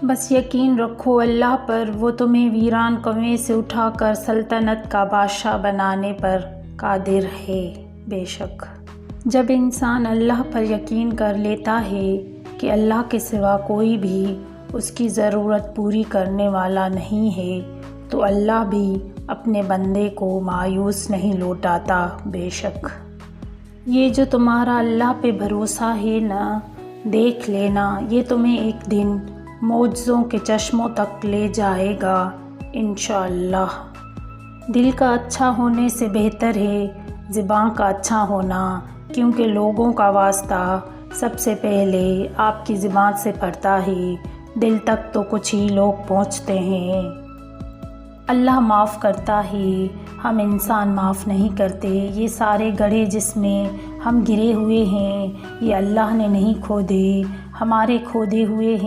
بس یقین رکھو اللہ پر، وہ تمہیں ویران کنویں سے اٹھا کر سلطنت کا بادشاہ بنانے پر قادر ہے۔ بے شک جب انسان اللہ پر یقین کر لیتا ہے کہ اللہ کے سوا کوئی بھی اس کی ضرورت پوری کرنے والا نہیں ہے، تو اللہ بھی اپنے بندے کو مایوس نہیں لوٹاتا۔ بے شک یہ جو تمہارا اللہ پہ بھروسہ ہے نا، دیکھ لینا یہ تمہیں ایک دن معجزوں کے چشموں تک لے جائے گا انشاءاللہ۔ دل کا اچھا ہونے سے بہتر ہے زبان کا اچھا ہونا، کیونکہ لوگوں کا واسطہ سب سے پہلے آپ کی زبان سے پڑتا ہے، دل تک تو کچھ ہی لوگ پہنچتے ہیں۔ اللہ معاف کرتا ہے، ہم انسان معاف نہیں کرتے۔ یہ سارے گڑھے جس میں ہم گرے ہوئے ہیں یہ اللہ نے نہیں کھودے، ہمارے کھودے ہوئے ہیں۔